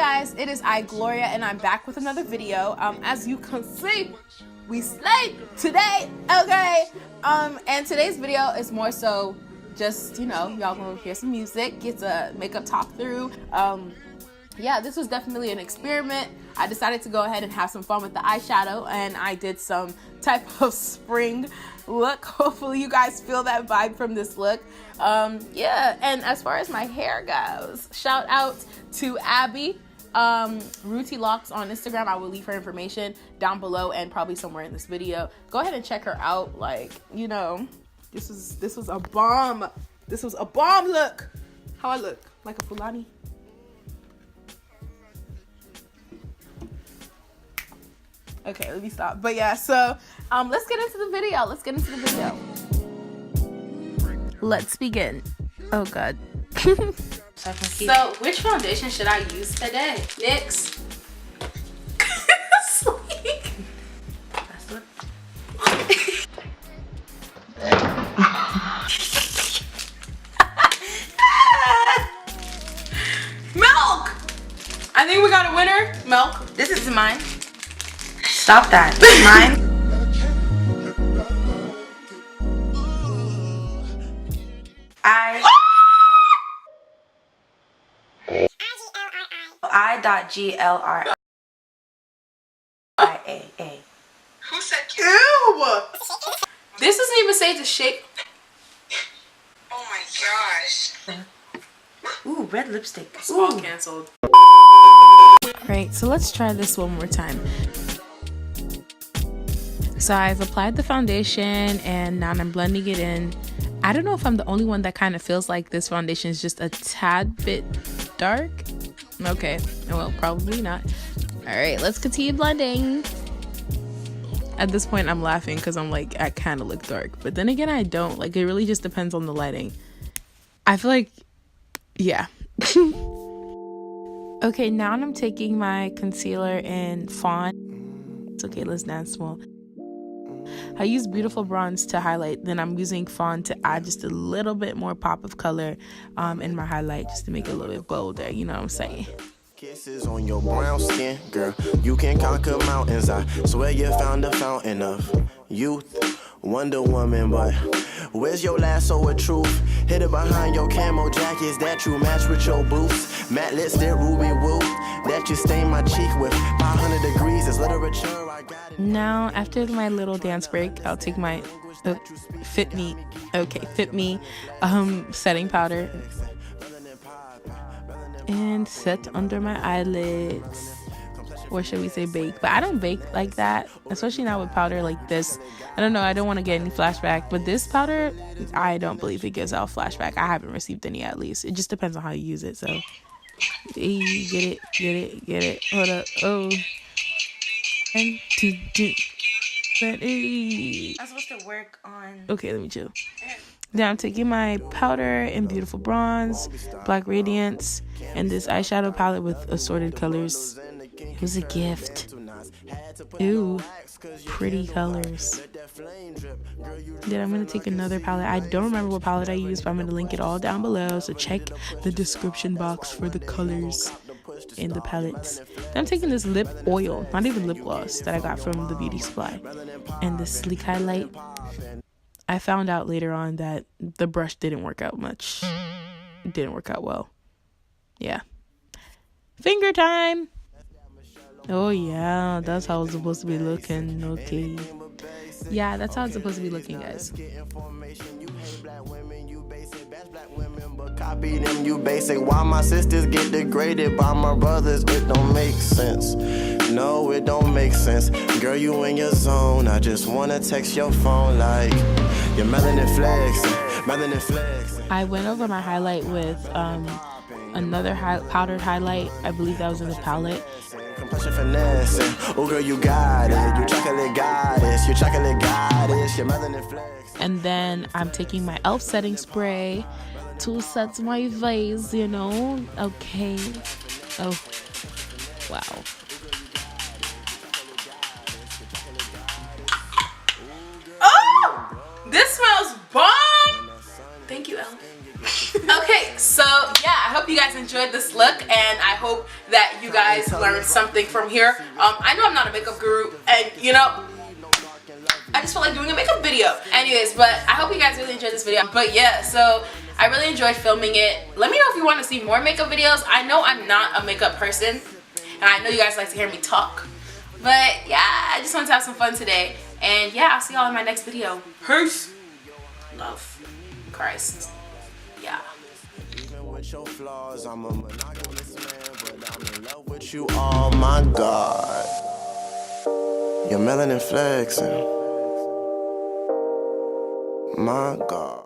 guys, it is iGloriaaa and I'm back with another video. As you can see, we slayed today, okay? And today's video is more so just, you know, y'all gonna hear some music, get a makeup talk through. Yeah, this was definitely an experiment. I decided to go ahead and have some fun with the eyeshadow, and I did some type of spring look. Hopefully you guys feel that vibe from this look. Yeah, and as far as my hair goes, shout out to Abby, Rooty Locks on Instagram. I will leave her information down below and probably somewhere in this video. Go ahead and check her out. Like, you know, this was a bomb. This was a bomb look. How I look? Like a Fulani? Okay, let me stop. But yeah, so let's get into the video. Let's begin. Oh god. So which foundation should I use today? NYX. Sweet. That's what. Milk! I think we got a winner. Milk. This is mine. Stop that. Mine. I.GLRIAA. Who said ew? This doesn't even say the shape. Oh my gosh. Ooh, red lipstick. It's all canceled. Alright, so let's try this one more time. So I've applied the foundation and now I'm blending it in. I don't know if I'm the only one that kind of feels like this foundation is just a tad bit dark. Okay, well, probably not. All right, let's continue blending. At this point, I'm laughing because I'm like, I kind of look dark. But then again, I don't. Like, it really just depends on the lighting. I feel like, yeah. Okay, now I'm taking my concealer in Fawn. It's okay, let's dance more. I use Beautiful Bronze to highlight, then I'm using Fawn to add just a little bit more pop of color in my highlight, just to make it a little bit bolder, you know what I'm saying? Kisses on your brown skin, girl, you can conquer mountains. I swear you found a fountain of youth, Wonder Woman, but where's your lasso of truth? Hid it behind your camo jackets that you match with your boots. Matte lipstick, ruby woo, that you stain my cheek with. 500 degrees is literature. I got it. Now, after my little dance break, I'll take my Fit Me setting powder and set under my eyelids. Or should we say bake? But I don't bake like that, especially not with powder like this. I don't know, I don't want to get any flashback, but this powder, I don't believe it gives out flashback. I haven't received any, at least. It just depends on how you use it. So get it. Hold up. Oh, 1, 2, 3. I'm supposed to work on. Okay, let me chill. Now I'm taking my powder in Beautiful Bronze, Black Radiance, and this eyeshadow palette with assorted colors. It was a gift. Ooh, pretty colors. Then I'm going to take another palette. I don't remember what palette I used, but I'm going to link it all down below. So check the description box for the colors in the palettes. Then I'm taking this lip oil, not even lip gloss, that I got from the beauty supply. And this sleek highlight. I found out later on that the brush didn't work out much. It didn't work out well. Yeah. Finger time! Oh yeah, that's how it's supposed to be looking. Okay. Yeah, that's how it's supposed to be looking, guys. Copy them, you basic. Why my sisters get degraded by my brothers? It don't make sense. No, it don't make sense. Girl, you in your zone. I just wanna text your phone like your melanin flex. I went over my highlight with another powdered highlight. I believe that was in the palette. Compression finesse. Oh girl, you got it. You chocolate goddess. You chocolate goddess. Your melanin flex. And then I'm taking my e.l.f. setting spray to set my face, you know. Okay. Oh, wow. Oh, this smells bomb. Thank you, Elle. Okay, so yeah, I hope you guys enjoyed this look, and I hope that you guys learned something from here. I know I'm not a makeup guru, and you know, I just felt like doing a makeup video. Anyways, but I hope you guys really enjoyed this video. But yeah, so I really enjoyed filming it. Let me know if you want to see more makeup videos. I know I'm not a makeup person, and I know you guys like to hear me talk. But yeah, I just wanted to have some fun today. And yeah, I'll see y'all in my next video. Peace. Love. Christ. Yeah. Even with your flaws, I'm a monogamous man, but I'm in love with you. Oh my God. Your melanin flexing. My God.